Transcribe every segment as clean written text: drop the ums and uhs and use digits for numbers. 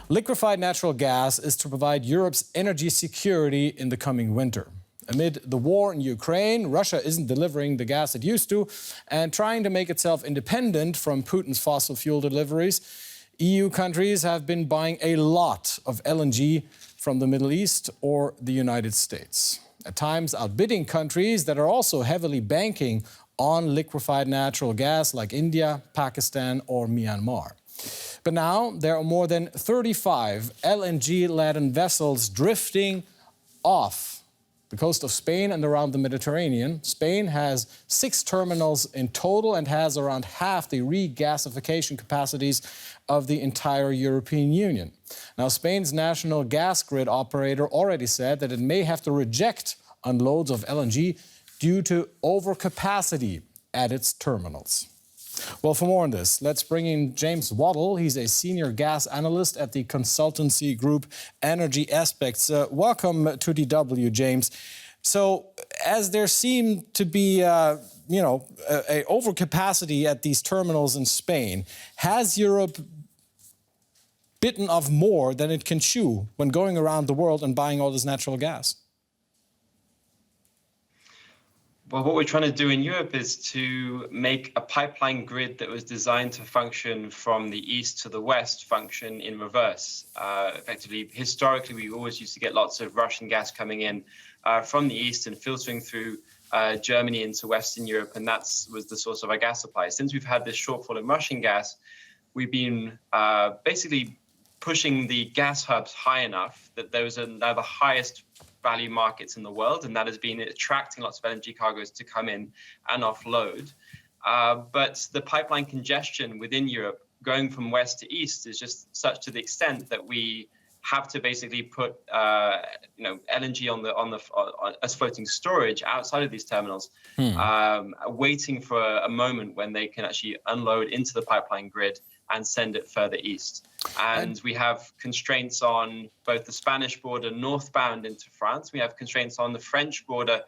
Liquefied natural gas is to provide Europe's energy security in the coming winter. Amid the war in Ukraine, Russia isn't delivering the gas it used to and trying to make itself independent from Putin's fossil fuel deliveries. EU countries have been buying a lot of LNG from the Middle East or the United States, at times outbidding countries that are also heavily banking on liquefied natural gas like India, Pakistan or Myanmar. But now there are more than 35 LNG-laden vessels drifting off the coast of Spain and around the Mediterranean. Spain has 6 terminals in total and has around half the regasification capacities of the entire European Union. Now, Spain's national gas grid operator already said that it may have to reject unloads of LNG due to overcapacity at its terminals. Well, for more on this, let's bring in James Waddle. He's a senior gas analyst at the consultancy group Energy Aspects. Welcome to DW, James. So, as there seemed to be, a overcapacity at these terminals in Spain, has Europe bitten off more than it can chew when going around the world and buying all this natural gas? Well, what we're trying to do in Europe is to make a pipeline grid that was designed to function from the east to the west function in reverse. Effectively, historically, we always used to get lots of Russian gas coming in from the east and filtering through Germany into Western Europe, and that was the source of our gas supply. Since we've had this shortfall in Russian gas, we've been basically pushing the gas hubs high enough that those are now the highest value markets in the world, and that has been attracting lots of LNG cargoes to come in and offload. But the pipeline congestion within Europe going from west to east is just such to the extent that we have to basically put LNG as floating storage outside of these terminals, waiting for a moment when they can actually unload into the pipeline grid and send it further east. And we have constraints on both the Spanish border northbound into France. We have constraints on the French border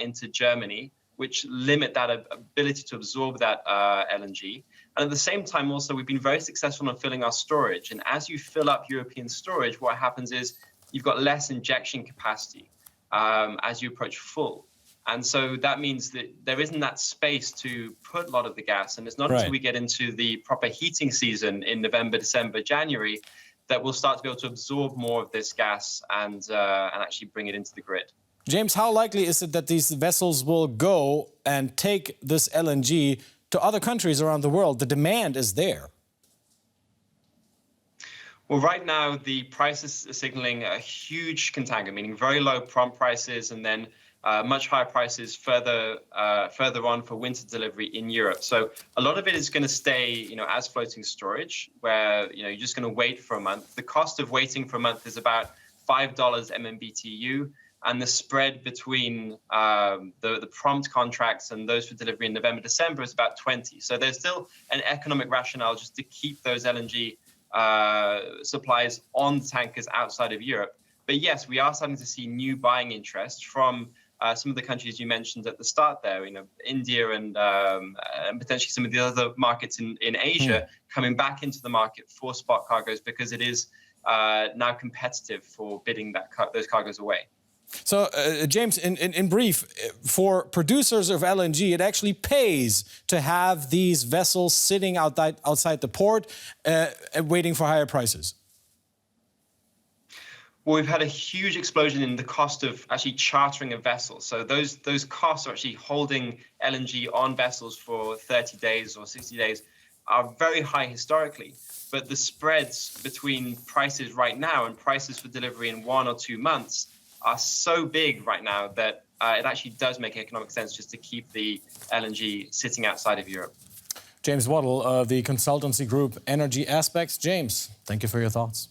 into Germany, which limit that ability to absorb that LNG. And at the same time, also, we've been very successful in filling our storage. And as you fill up European storage, what happens is you've got less injection capacity as you approach full. And so that means that there isn't that space to put a lot of the gas. And it's not until we get into the proper heating season in November, December, January, that we'll start to be able to absorb more of this gas and actually bring it into the grid. James, how likely is it that these vessels will go and take this LNG to other countries around the world? The demand is there. Well, right now, the prices are signaling a huge contango, meaning very low prompt prices and then much higher prices further on for winter delivery in Europe. So a lot of it is going to stay, as floating storage, where you're just going to wait for a month. The cost of waiting for a month is about $5 MMBTU, and the spread between the prompt contracts and those for delivery in November, December is about 20. So there's still an economic rationale just to keep those LNG supplies on tankers outside of Europe. But yes, we are starting to see new buying interest from some of the countries you mentioned at the start there, India and potentially some of the other markets in Asia coming back into the market for spot cargoes because it is now competitive for bidding those cargoes away. So, James, in brief, for producers of LNG, it actually pays to have these vessels sitting outside the port waiting for higher prices. Well, we've had a huge explosion in the cost of actually chartering a vessel. So those costs are actually holding LNG on vessels for 30 days or 60 days are very high historically. But the spreads between prices right now and prices for delivery in 1 or 2 months are so big right now that it actually does make economic sense just to keep the LNG sitting outside of Europe. James Waddle of the consultancy group Energy Aspects. James, thank you for your thoughts.